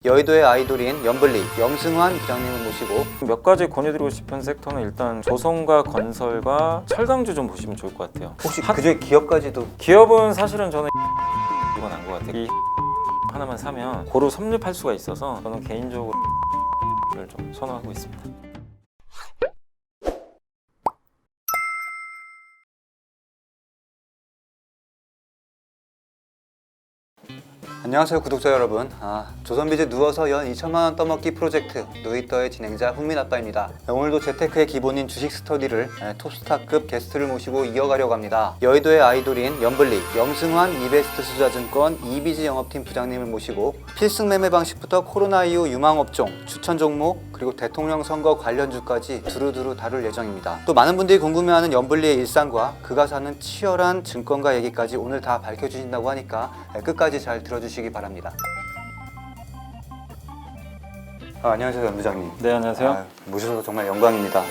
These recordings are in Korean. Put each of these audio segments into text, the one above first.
여의도의 아이돌인 염블리, 염승환 부장님을 모시고 몇 가지 권유드리고 싶은 섹터는 일단 조선과 건설과 철강주 좀 보시면 좋을 것 같아요. 혹시 그중에 기업까지도 기업은 사실은 저는 이건 안 것 같아요. 이 하나만 사면 고루 섭렵할 수가 있어서 저는 개인적으로 좀 선호하고 있습니다. 안녕하세요 구독자 여러분. 조선비즈 누워서 연 2천만 원 떠먹기 프로젝트 누이떠의 진행자 훈민아빠입니다. 오늘도 재테크의 기본인 주식 스터디를 톱스타급 게스트를 모시고 이어가려고 합니다. 여의도의 아이돌인 염블리, 염승환 이베스트 투자증권 이비지 영업팀 부장님을 모시고 필승 매매 방식부터 코로나 이후 유망업종, 추천 종목, 그리고 대통령 선거 관련주까지 두루두루 다룰 예정입니다. 또 많은 분들이 궁금해하는 염블리의 일상과 그가 사는 치열한 증권가 얘기까지 오늘 다 밝혀주신다고 하니까 끝까지 잘 들어주시기 바랍니다. 안녕하세요 염 부장님. 네, 안녕하세요. 모셔서 정말 영광입니다.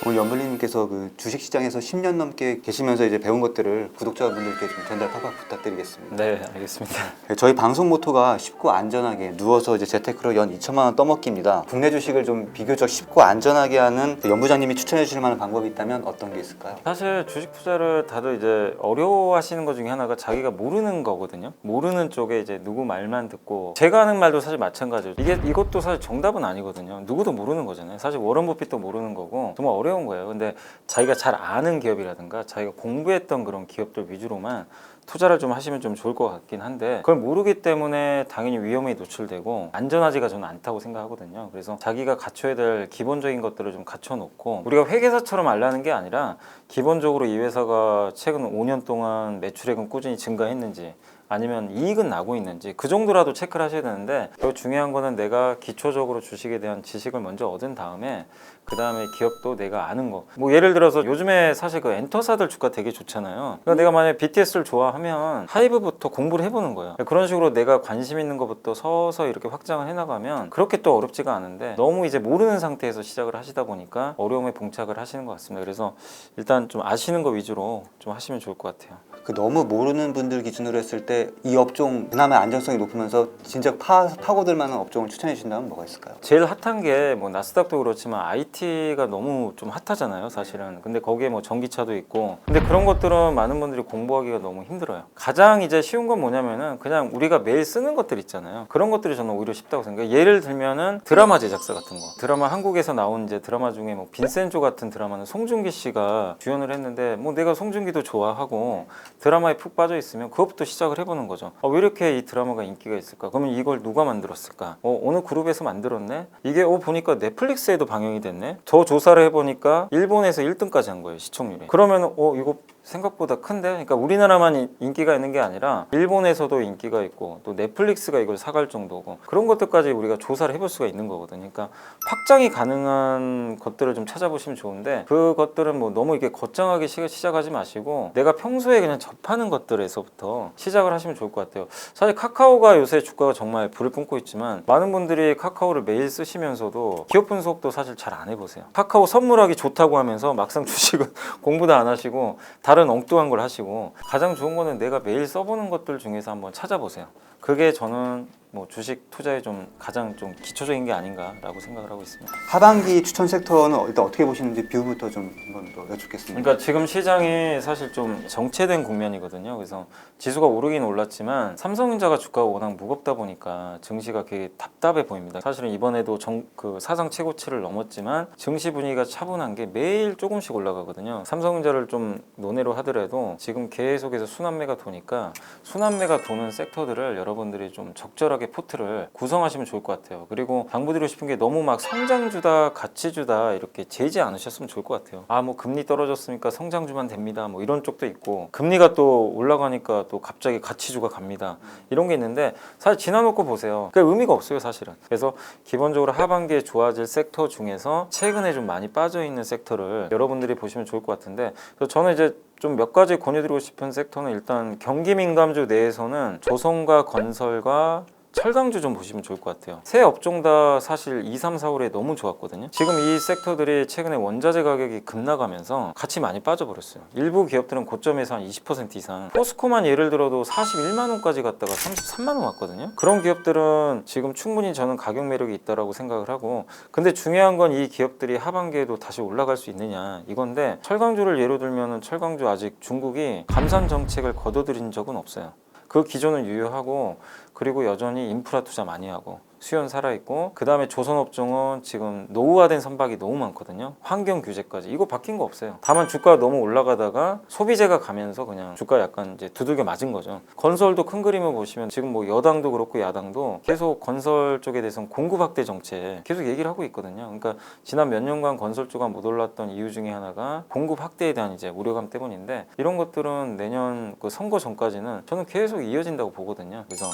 오늘 염블리님께서 그 주식시장에서 10년 넘게 계시면서 이제 배운 것들을 구독자분들께 좀 전달 팍팍 부탁드리겠습니다. 네, 알겠습니다. 저희 방송 모토가 쉽고 안전하게 누워서 이제 재테크로 연 2천만 원 떠먹기입니다. 국내 주식을 좀 비교적 쉽고 안전하게 하는 염 부장님이 추천해 주실 만한 방법이 있다면 어떤 게 있을까요? 사실 주식 투자를 다들 이제 어려워하시는 것 중에 하나가 자기가 모르는 거거든요. 모르는 쪽에 이제 누구 말만 듣고 제가 하는 말도 사실 마찬가지예요. 이것도 사실 정답은 아니거든요. 누구도 모르는 거잖아요. 사실 워런 버핏도 모르는 거고 정말 어려운 거예요. 근데 자기가 잘 아는 기업이라든가 자기가 공부했던 그런 기업들 위주로만 투자를 좀 하시면 좀 좋을 것 같긴 한데 그걸 모르기 때문에 당연히 위험에 노출되고 안전하지가 저는 않다고 생각하거든요. 그래서 자기가 갖춰야 될 기본적인 것들을 좀 갖춰놓고 우리가 회계사처럼 알라는 게 아니라 기본적으로 이 회사가 최근 5년 동안 매출액은 꾸준히 증가했는지 아니면 이익은 나고 있는지 그 정도라도 체크를 하셔야 되는데 더 중요한 거는 내가 기초적으로 주식에 대한 지식을 먼저 얻은 다음에 그 다음에 기업도 내가 아는 거. 뭐 예를 들어서 요즘에 사실 그 엔터사들 주가 되게 좋잖아요. 그러니까 내가 만약에 BTS를 좋아하면 하이브부터 공부를 해보는 거예요. 그런 식으로 내가 관심 있는 것부터 서서히 이렇게 확장을 해나가면 그렇게 또 어렵지가 않은데 너무 이제 모르는 상태에서 시작을 하시다 보니까 어려움에 봉착을 하시는 것 같습니다. 그래서 일단 좀 아시는 거 위주로 좀 하시면 좋을 것 같아요. 너무 모르는 분들 기준으로 했을 때 이 업종 그나마 안정성이 높으면서 진짜 파고들 만한 업종을 추천해 주신다면 뭐가 있을까요? 제일 핫한 게 뭐 나스닥도 그렇지만 IT가 너무 좀 핫하잖아요 사실은. 근데 거기에 뭐 전기차도 있고 근데 그런 것들은 많은 분들이 공부하기가 너무 힘들어요. 가장 이제 쉬운 건 뭐냐면은 그냥 우리가 매일 쓰는 것들 있잖아요. 그런 것들이 저는 오히려 쉽다고 생각해요. 예를 들면은 드라마 제작사 같은 거, 드라마 한국에서 나온 이제 드라마 중에 뭐 빈센조 같은 드라마는 송중기 씨가 주연을 했는데 뭐 내가 송중기도 좋아하고 드라마에 푹 빠져 있으면 그것부터 시작을 해보는 거죠. 왜 이렇게 이 드라마가 인기가 있을까? 그러면 이걸 누가 만들었을까? 어느 그룹에서 만들었네? 이게 보니까 넷플릭스에도 방영이 됐네? 더 조사를 해보니까 일본에서 1등까지 한 거예요, 시청률이. 그러면 이거 생각보다 큰데? 그러니까 우리나라만 인기가 있는 게 아니라 일본에서도 인기가 있고 또 넷플릭스가 이걸 사갈 정도고 그런 것들까지 우리가 조사를 해볼 수가 있는 거거든요. 그러니까 확장이 가능한 것들을 좀 찾아보시면 좋은데 그것들은 뭐 너무 이렇게 거창하게 시작하지 마시고 내가 평소에 그냥 접하는 것들에서부터 시작을 하시면 좋을 것 같아요. 사실 카카오가 요새 주가가 정말 불을 뿜고 있지만 많은 분들이 카카오를 매일 쓰시면서도 기업 분석도 사실 잘 안 해보세요. 카카오 선물하기 좋다고 하면서 막상 주식은 공부도 안 하시고 다른 엉뚱한 걸 하시고 가장 좋은 거는 내가 매일 써보는 것들 중에서 한번 찾아보세요. 그게 저는 뭐 주식 투자에 좀 가장 좀 기초적인 게 아닌가라고 생각을 하고 있습니다. 하반기 추천 섹터는 일단 어떻게 보시는지 뷰부터 좀 한번 더 여쭙겠습니다. 그러니까 지금 시장이 사실 좀 정체된 국면이거든요. 그래서 지수가 오르긴 올랐지만 삼성전자가 주가가 워낙 무겁다 보니까 증시가 되게 답답해 보입니다. 사실은 이번에도 그 사상 최고치를 넘었지만 증시 분위기가 차분한 게 매일 조금씩 올라가거든요. 삼성전자를 좀 논외로 하더라도 지금 계속해서 순환매가 도니까 순환매가 도는 섹터들을 여러분들이 좀 적절하게 포트를 구성하시면 좋을 것 같아요. 그리고 당부드리고 싶은 게 너무 막 성장주다 가치주다 이렇게 재지 않으셨으면 좋을 것 같아요. 뭐 금리 떨어졌으니까 성장주만 됩니다 뭐 이런 쪽도 있고 금리가 또 올라가니까 또 갑자기 가치주가 갑니다 이런 게 있는데 사실 지나놓고 보세요. 그게 의미가 없어요 사실은. 그래서 기본적으로 하반기에 좋아질 섹터 중에서 최근에 좀 많이 빠져있는 섹터를 여러분들이 보시면 좋을 것 같은데 그래서 저는 이제 좀 몇 가지 권유드리고 싶은 섹터는 일단 경기 민감주 내에서는 조선과 건설과 철강주 좀 보시면 좋을 것 같아요. 세 업종 다 사실 2, 3, 4월에 너무 좋았거든요. 지금 이 섹터들이 최근에 원자재 가격이 급락하면서 같이 많이 빠져버렸어요. 일부 기업들은 고점에서 한 20% 이상, 포스코만 예를 들어도 41만 원까지 갔다가 33만 원 왔거든요. 그런 기업들은 지금 충분히 저는 가격 매력이 있다라고 생각을 하고, 근데 중요한 건 이 기업들이 하반기에도 다시 올라갈 수 있느냐 이건데, 철강주를 예로 들면은 철강주 아직 중국이 감산 정책을 거둬들인 적은 없어요. 그 기조는 유효하고, 그리고 여전히 인프라 투자 많이 하고 수요는 살아있고, 그 다음에 조선업종은 지금 노후화된 선박이 너무 많거든요. 환경 규제까지 이거 바뀐 거 없어요. 다만 주가가 너무 올라가다가 소비재가 가면서 그냥 주가 약간 이제 두들겨 맞은 거죠. 건설도 큰 그림을 보시면 지금 뭐 여당도 그렇고 야당도 계속 건설 쪽에 대해서는 공급 확대 정책 계속 얘기를 하고 있거든요. 그러니까 지난 몇 년간 건설주가 못 올랐던 이유 중에 하나가 공급 확대에 대한 이제 우려감 때문인데, 이런 것들은 내년 그 선거 전까지는 저는 계속 이어진다고 보거든요. 그래서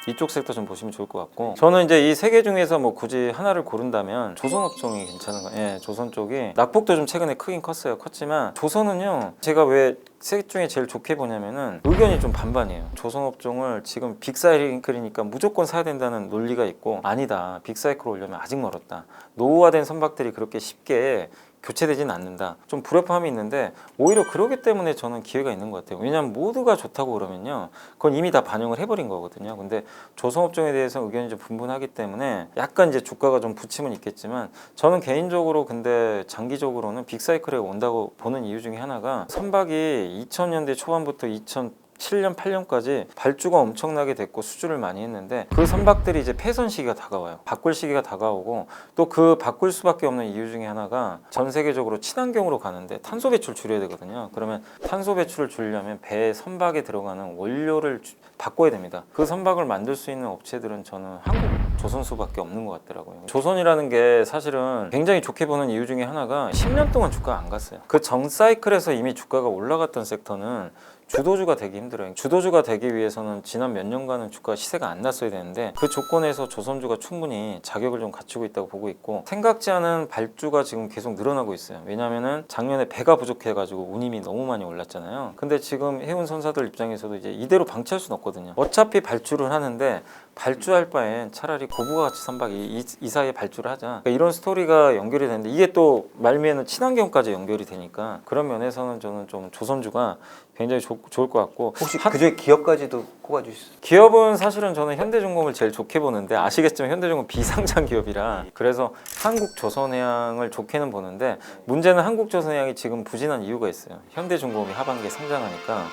이쪽 섹터 좀 보시면 좋을 것 같고, 저는 이제 이 세 개 중에서 뭐 굳이 하나를 고른다면 조선업종이 괜찮은 거예요. 예, 조선 쪽이 낙폭도 좀 최근에 크긴 컸어요. 컸지만 조선은요, 제가 왜 세 개 중에 제일 좋게 보냐면은 의견이 좀 반반이에요. 조선업종을 지금 빅사이클이니까 무조건 사야 된다는 논리가 있고, 아니다, 빅사이클 오려면 아직 멀었다, 노후화된 선박들이 그렇게 쉽게 교체되지는 않는다, 좀 불협화음이 있는데, 오히려 그러기 때문에 저는 기회가 있는 것 같아요. 왜냐하면 모두가 좋다고 그러면요, 그건 이미 다 반영을 해버린 거거든요. 근데 조선업종에 대해서 의견이 좀 분분하기 때문에 약간 이제 주가가 좀 부침은 있겠지만, 저는 개인적으로 근데 장기적으로는 빅사이클에 온다고 보는 이유 중에 하나가, 선박이 2000년대 초반부터 2007년, 8년까지 발주가 엄청나게 됐고 수주를 많이 했는데, 그 선박들이 이제 폐선 시기가 다가와요. 바꿀 시기가 다가오고, 또 그 바꿀 수밖에 없는 이유 중에 하나가 전 세계적으로 친환경으로 가는데 탄소 배출 줄여야 되거든요. 그러면 탄소 배출을 줄이려면 배 선박에 들어가는 원료를 바꿔야 됩니다. 그 선박을 만들 수 있는 업체들은 저는 한국 조선수밖에 없는 것 같더라고요. 조선이라는 게 사실은 굉장히 좋게 보는 이유 중에 하나가 10년 동안 주가가 안 갔어요. 그 전 사이클에서 이미 주가가 올라갔던 섹터는 주도주가 되기 힘들어요. 주도주가 되기 위해서는 지난 몇 년간은 주가 시세가 안 났어야 되는데, 그 조건에서 조선주가 충분히 자격을 좀 갖추고 있다고 보고 있고, 생각지 않은 발주가 지금 계속 늘어나고 있어요. 왜냐하면은 작년에 배가 부족해가지고 운임이 너무 많이 올랐잖아요. 근데 지금 해운 선사들 입장에서도 이제 이대로 방치할 수는 없거든요. 어차피 발주를 하는데 발주할 바엔 차라리 고부가 가치 선박이 이 사이에 발주를 하자, 그러니까 이런 스토리가 연결이 되는데, 이게 또 말미에는 친환경까지 연결이 되니까, 그런 면에서는 저는 좀 조선주가 굉장히 좋을 것 같고. 혹시 그중에 기업까지도 꼽아주실 수 있어요? 기업은 사실은 저는 현대중공업을 제일 좋게 보는데, 아시겠지만 현대중공업 비상장 기업이라, 그래서 한국조선해양을 좋게는 보는데, 문제는 한국조선해양이 지금 부진한 이유가 있어요. 현대중공업이 하반기에 상장하니까,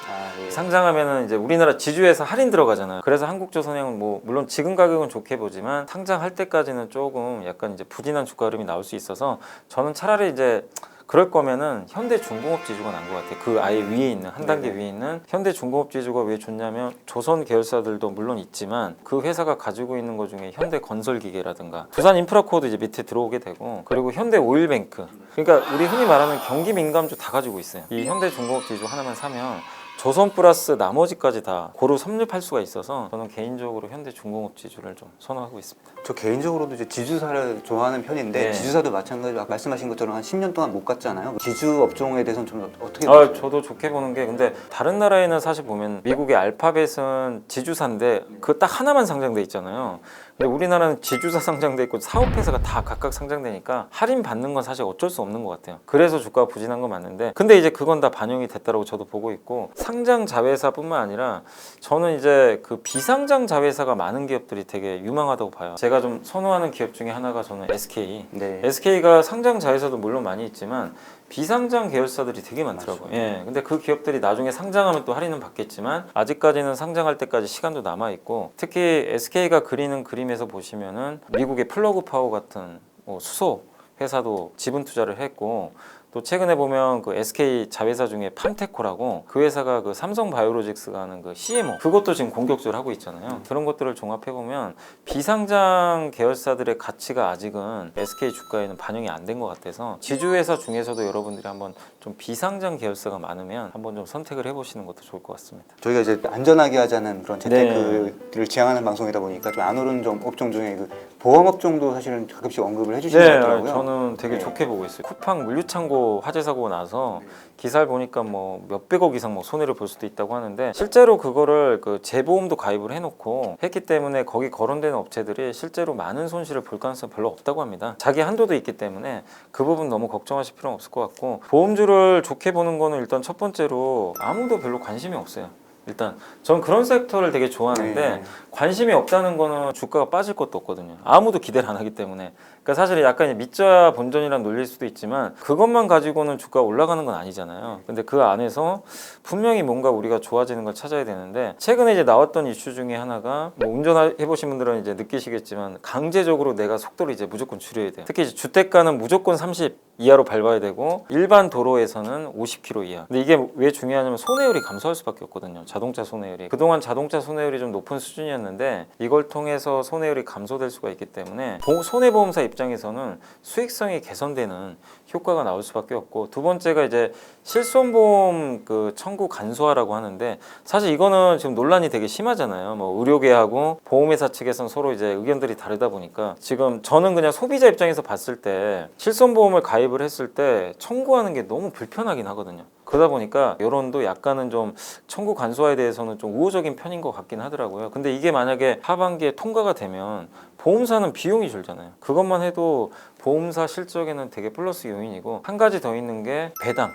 예. 상장하면은 이제 우리나라 지주에서 할인 들어가잖아요. 그래서 한국조선해양은 뭐 물론 지금 가격은 좋게 보지만 상장할 때까지는 조금 약간 이제 부진한 주가 흐름이 나올 수 있어서, 저는 차라리 이제 그럴 거면은 현대중공업 지주가 난 것 같아요. 그 아예 위에 있는, 한 단계 위에 있는 현대중공업 지주가 왜 좋냐면, 조선 계열사들도 물론 있지만 그 회사가 가지고 있는 것 중에 현대건설기계라든가 두산인프라코어도 이제 밑에 들어오게 되고, 그리고 현대오일뱅크, 그러니까 우리 흔히 말하는 경기민감주 다 가지고 있어요. 이 현대중공업 지주 하나만 사면 조선 플러스 나머지까지 다 고루 섭렵할 수가 있어서, 저는 개인적으로 현대중공업 지주를 좀 선호하고 있습니다. 저 개인적으로도 이제 지주사를 좋아하는 편인데, 네. 지주사도 마찬가지로 아까 말씀하신 것처럼 한 10년 동안 못 갔잖아요. 지주 업종에 대해서는 좀 어떻게 보세요? 저도 좋게 보는 게, 근데 다른 나라에는 사실 보면 미국의 알파벳은 지주사인데 그 딱 하나만 상장돼 있잖아요. 근데 우리나라는 지주사 상장돼 있고 사업회사가 다 각각 상장되니까 할인 받는 건 사실 어쩔 수 없는 것 같아요. 그래서 주가가 부진한 건 맞는데, 근데 이제 그건 다 반영이 됐다고 저도 보고 있고, 상장 자회사뿐만 아니라 저는 이제 그 비상장 자회사가 많은 기업들이 되게 유망하다고 봐요. 제가 좀 선호하는 기업 중에 하나가 저는 SK. 네. SK가 상장 자회사도 물론 많이 있지만 비상장 계열사들이 되게 많더라고요. 예, 근데 그 기업들이 나중에 상장하면 또 할인은 받겠지만, 아직까지는 상장할 때까지 시간도 남아 있고, 특히 SK가 그리는 그림에서 보시면은 미국의 플러그 파워 같은 수소 회사도 지분 투자를 했고, 또 최근에 보면 그 SK 자회사 중에 팜테코라고, 그 회사가 그 삼성 바이오로직스가 하는 그 CMO, 그것도 지금 공격적으로 하고 있잖아요. 그런 것들을 종합해 보면 비상장 계열사들의 가치가 아직은 SK 주가에는 반영이 안 된 것 같아서, 지주회사 중에서도 여러분들이 한번 좀 비상장 계열사가 많으면 한번 좀 선택을 해보시는 것도 좋을 것 같습니다. 저희가 이제 안전하게 하자는 그런 재테크를 지향하는 방송이다 보니까 좀 안 오른 업종 중에 그 보험 업종도 사실은 가끔씩 언급을 해주시는 것 같더라고요. 저는 되게 좋게 보고 있어요. 쿠팡 물류창고 사고 화재 사고가 나서 기사를 보니까 뭐 몇백억 이상 뭐 손해를 볼 수도 있다고 하는데 실제로 그거를 그 재보험도 가입을 해놓고 했기 때문에 거기 거론되는 업체들이 실제로 많은 손실을 볼 가능성이 별로 없다고 합니다. 자기 한도도 있기 때문에 그 부분 너무 걱정하실 필요는 없을 것 같고 보험주를 좋게 보는 거는 일단 첫 번째로 아무도 별로 관심이 없어요. 일단 전 그런 섹터를 되게 좋아하는데 관심이 없다는 거는 주가가 빠질 것도 없거든요. 아무도 기대를 안 하기 때문에. 그러니까 사실 약간 믿져야 본전이란 논리일 수도 있지만 그것만 가지고는 주가가 올라가는 건 아니잖아요. 근데 그 안에서 분명히 뭔가 우리가 좋아지는 걸 찾아야 되는데 최근에 이제 나왔던 이슈 중에 하나가 뭐 운전해 보신 분들은 이제 느끼시겠지만 강제적으로 내가 속도를 이제 무조건 줄여야 돼요. 특히 이제 주택가는 무조건 30 이하로 밟아야 되고 일반 도로에서는 50km 이하. 근데 이게 왜 중요하냐면 손해율이 감소할 수밖에 없거든요. 자동차 손해율이. 그동안 자동차 손해율이 좀 높은 수준이었는데 이걸 통해서 손해율이 감소될 수가 있기 때문에 손해보험사 입장에서는 수익성이 개선되는 효과가 나올 수밖에 없고 두 번째가 이제 실손보험 그 청구 간소화라고 하는데 사실 이거는 지금 논란이 되게 심하잖아요. 뭐 의료계하고 보험회사 측에서는 서로 이제 의견들이 다르다 보니까 지금 저는 그냥 소비자 입장에서 봤을 때 실손보험을 가입을 했을 때 청구하는 게 너무 불편하긴 하거든요. 그러다 보니까 여론도 약간은 좀 청구 간소화에 대해서는 좀 우호적인 편인 것 같긴 하더라고요. 근데 이게 만약에 하반기에 통과가 되면 보험사는 비용이 줄잖아요. 그것만 해도 보험사 실적에는 되게 플러스 요인이고 한 가지 더 있는 게 배당.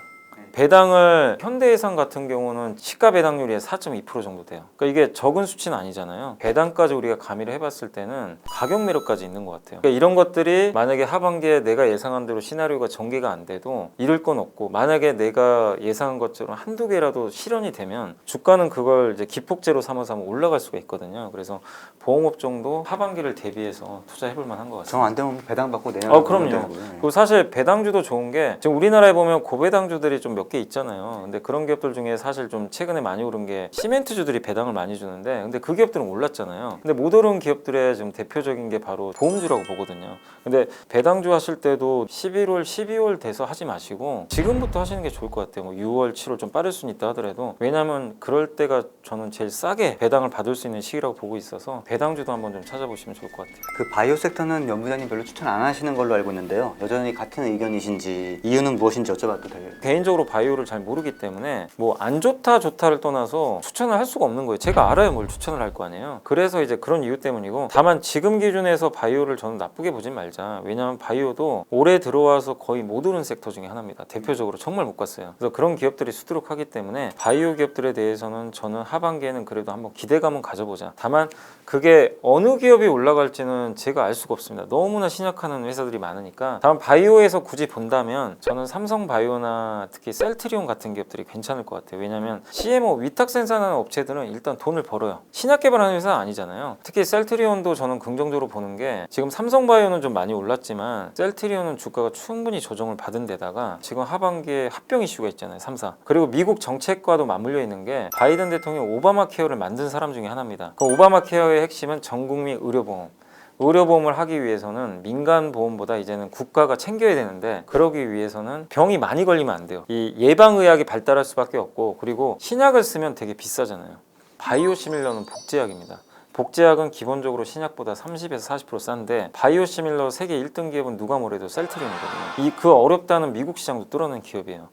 배당을 현대해상 같은 경우는 시가 배당률이 4.2% 정도 돼요. 그러니까 이게 적은 수치는 아니잖아요. 배당까지 우리가 가미를 해봤을 때는 가격 매력까지 있는 것 같아요. 그러니까 이런 것들이 만약에 하반기에 내가 예상한 대로 시나리오가 전개가 안 돼도 잃을 건 없고 만약에 내가 예상한 것처럼 한두 개라도 실현이 되면 주가는 그걸 이제 기폭제로 삼아서 한번 올라갈 수가 있거든요. 그래서 보험업종도 하반기를 대비해서 투자해볼 만한 것 같습니다. 정 안 되면 배당 받고 내년. 그럼요. 그리고 사실 배당주도 좋은 게 지금 우리나라에 보면 고배당주들이 좀 몇 개 있잖아요. 근데 그런 기업들 중에 사실 좀 최근에 많이 오른 게 시멘트주들이 배당을 많이 주는데 근데 그 기업들은 올랐잖아요. 근데 못 오른 기업들의 좀 대표적인 게 바로 보험주라고 보거든요. 근데 배당주 하실 때도 11월, 12월 돼서 하지 마시고 지금부터 하시는 게 좋을 것 같아요. 뭐 6월, 7월 좀 빠를 수는 있다 하더라도 왜냐하면 그럴 때가 저는 제일 싸게 배당을 받을 수 있는 시기라고 보고 있어서 배당주도 한번 좀 찾아보시면 좋을 것 같아요. 그 바이오 섹터는 연 부장님 별로 추천 안 하시는 걸로 알고 있는데요. 여전히 같은 의견이신지 이유는 무엇인지 여쭤봐도 될까요? 개인적으로 바이오를 잘 모르기 때문에 뭐 안 좋다 좋다를 떠나서 추천을 할 수가 없는 거예요. 제가 알아야 뭘 추천을 할 거 아니에요. 그래서 이제 그런 이유 때문이고 다만 지금 기준에서 바이오를 저는 나쁘게 보진 말자. 왜냐하면 바이오도 올해 들어와서 거의 못 오른 섹터 중에 하나입니다. 대표적으로 정말 못 갔어요. 그래서 그런 기업들이 수두룩하기 때문에 바이오 기업들에 대해서는 저는 하반기에는 그래도 한번 기대감은 가져보자. 다만 그게 어느 기업이 올라갈지는 제가 알 수가 없습니다. 너무나 신약하는 회사들이 많으니까 다만 바이오에서 굳이 본다면 저는 삼성바이오나 특히 셀트리온 같은 기업들이 괜찮을 것 같아요. 왜냐하면 CMO 위탁 생산하는 업체들은 일단 돈을 벌어요. 신약 개발하는 회사는 아니잖아요. 특히 셀트리온도 저는 긍정적으로 보는 게 지금 삼성바이오는 좀 많이 올랐지만 셀트리온은 주가가 충분히 조정을 받은 데다가 지금 하반기에 합병 이슈가 있잖아요. 3사. 그리고 미국 정책과도 맞물려 있는 게 바이든 대통령이 오바마 케어를 만든 사람 중에 하나입니다. 그 오바마 케어의 핵심은 전국민 의료보험. 의료보험을 하기 위해서는 민간보험보다 이제는 국가가 챙겨야 되는데 그러기 위해서는 병이 많이 걸리면 안 돼요. 이 예방의학이 발달할 수밖에 없고 그리고 신약을 쓰면 되게 비싸잖아요. 바이오시밀러는 복제약입니다. 복제약은 기본적으로 신약보다 30에서 40% 싼데 바이오시밀러 세계 1등 기업은 누가 뭐래도 셀트리온이거든요. 그 어렵다는 미국 시장도 뚫어낸 기업이에요.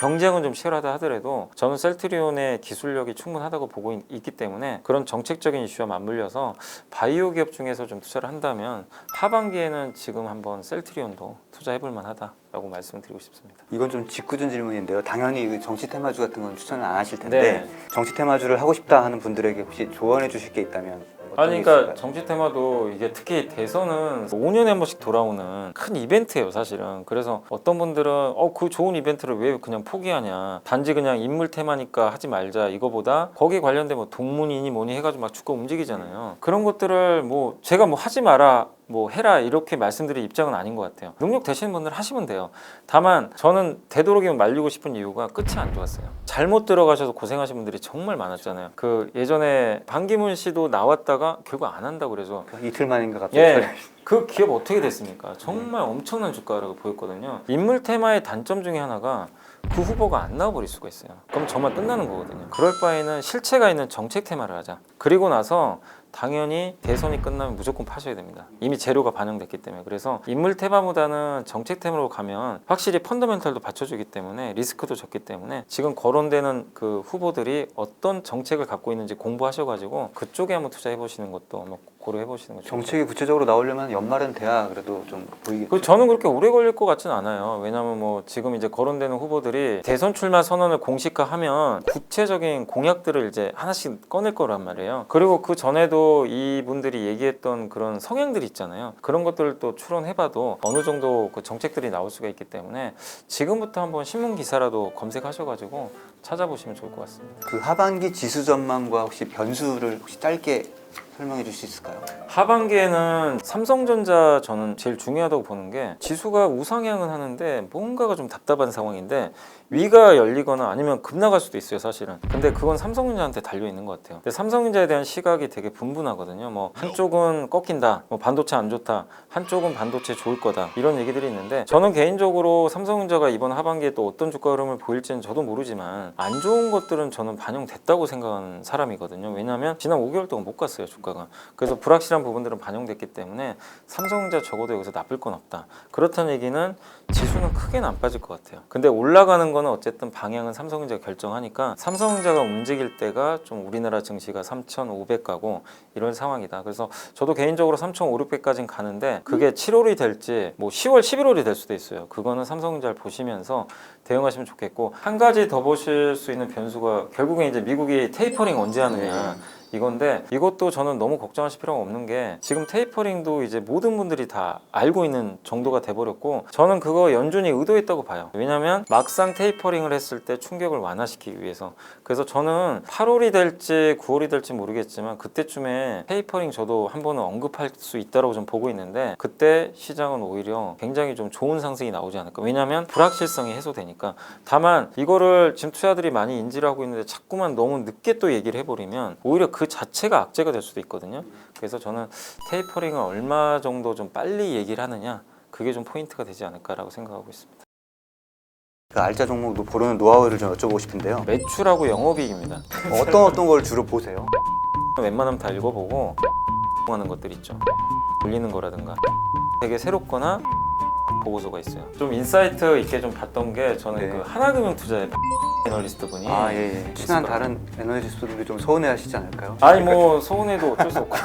경쟁은 좀 치열하다 하더라도 저는 셀트리온의 기술력이 충분하다고 보고 있기 때문에 그런 정책적인 이슈와 맞물려서 바이오 기업 중에서 좀 투자를 한다면 하반기에는 지금 한번 셀트리온도 투자해볼 만하다라고 말씀드리고 싶습니다. 이건 좀 직구준 질문인데요. 당연히 정치 테마주 같은 건 추천을 안 하실 텐데 네. 정치 테마주를 하고 싶다 하는 분들에게 혹시 조언해 주실 게 있다면 어떤 게 그러니까 있을까요? 정치 테마도 이게 특히 대선은 5년에 한 번씩 돌아오는 큰 이벤트예요, 사실은. 그래서 어떤 분들은 그 좋은 이벤트를 왜 그냥 포기하냐, 단지 그냥 인물 테마니까 하지 말자, 이거보다 거기에 관련된 뭐 동문이니 뭐니 해가지고 막 주가 움직이잖아요. 그런 것들을 뭐 제가 뭐 하지 마라, 뭐 해라 이렇게 말씀드릴 입장은 아닌 것 같아요. 능력 되시는 분들 하시면 돼요. 다만 저는 되도록이면 말리고 싶은 이유가 끝이 안 좋았어요. 잘못 들어가셔서 고생하신 분들이 정말 많았잖아요. 그 예전에 반기문 씨도 나왔다가 결국 안 한다고 그래서 이틀 만인가 갑자기 그 기업 어떻게 됐습니까? 정말 엄청난 주가라고 보였거든요. 인물 테마의 단점 중에 하나가 그 후보가 안 나와버릴 수가 있어요. 그럼 정말 끝나는 거거든요. 그럴 바에는 실체가 있는 정책 테마를 하자. 그리고 나서 당연히 대선이 끝나면 무조건 파셔야 됩니다. 이미 재료가 반영됐기 때문에. 그래서 인물 테마보다는 정책 테마로 가면 확실히 펀더멘털도 받쳐주기 때문에 리스크도 적기 때문에 지금 거론되는 그 후보들이 어떤 정책을 갖고 있는지 공부하셔가지고 그쪽에 한번 투자해 보시는 것도 한번 고려해 보시는 거죠. 정책이 구체적으로 나오려면 연말은 돼야 그래도 좀 보이겠죠. 저는 그렇게 오래 걸릴 것 같지는 않아요. 왜냐하면 뭐 지금 이제 거론되는 후보들이 대선 출마 선언을 공식화하면 구체적인 공약들을 이제 하나씩 꺼낼 거란 말이에요. 그리고 그 전에도 이분들이 얘기했던 그런 성향들이 있잖아요. 그런 것들을 또 추론해봐도 어느 정도 그 정책들이 나올 수가 있기 때문에 지금부터 한번 신문 기사라도 검색하셔가지고 찾아보시면 좋을 것 같습니다. 그 하반기 지수 전망과 혹시 변수를 혹시 짧게 설명해 줄 수 있을까요? 하반기에는 삼성전자 저는 제일 중요하다고 보는 게 지수가 우상향은 하는데 뭔가가 좀 답답한 상황인데 위가 열리거나 아니면 급락할 수도 있어요 사실은. 근데 그건 삼성전자한테 달려 있는 것 같아요. 근데 삼성전자에 대한 시각이 되게 분분하거든요. 뭐 한쪽은 꺾인다, 뭐 반도체 안 좋다, 한쪽은 반도체 좋을 거다 이런 얘기들이 있는데 저는 개인적으로 삼성전자가 이번 하반기에 또 어떤 주가 흐름을 보일지는 저도 모르지만 안 좋은 것들은 저는 반영됐다고 생각하는 사람이거든요. 왜냐하면 지난 5개월 동안 못 갔어요 주가가. 그래서 불확실한 부분들은 반영됐기 때문에 삼성전자 적어도 여기서 나쁠 건 없다. 그렇다는 얘기는 지수는 크게는 안 빠질 것 같아요. 근데 올라가는 거는 어쨌든 방향은 삼성전자가 결정하니까 삼성전자가 움직일 때가 좀 우리나라 증시가 3,500 가고 이런 상황이다. 그래서 저도 개인적으로 3,500까지는 가는데 그게 7월이 될지 뭐 10월, 11월이 될 수도 있어요. 그거는 삼성전자를 보시면서 대응하시면 좋겠고 한 가지 더 보실 수 있는 변수가 결국엔 이제 미국이 테이퍼링 언제 하느냐 이건데 이것도 저는 너무 걱정하실 필요가 없는 게 지금 테이퍼링도 이제 모든 분들이 다 알고 있는 정도가 돼버렸고 저는 그거 연준이 의도했다고 봐요. 왜냐면 막상 테이퍼링을 했을 때 충격을 완화시키기 위해서. 그래서 저는 8월이 될지 9월이 될지 모르겠지만 그때쯤에 테이퍼링 저도 한 번은 언급할 수 있다고 좀 보고 있는데 그때 시장은 오히려 굉장히 좀 좋은 상승이 나오지 않을까. 왜냐면 불확실성이 해소되니까. 다만 이거를 지금 투자들이 많이 인지를 하고 있는데 자꾸만 너무 늦게 또 얘기를 해버리면 오히려 그 자체가 악재가 될 수도 있거든요. 그래서 저는 테이퍼링을 얼마 정도 좀 빨리 얘기를 하느냐 그게 좀 포인트가 되지 않을까라고 생각하고 있습니다. 그 알짜 종목 고르는 노하우를 좀 여쭤보고 싶은데요. 매출하고 영업이익입니다. 어떤 걸 주로 보세요? 웬만하면 다 읽어보고 하는 것들 있죠. 돌리는 거라든가 되게 새롭거나 보고서가 있어요. 좀 인사이트 있게 좀 봤던 게 저는 네. 그 하나금융 투자의 애널리스트 분이 예. 친한 다른 애널리스트분들이 좀 서운해하시지 않을까요? 아니 뭐 서운해도 어쩔 수 없고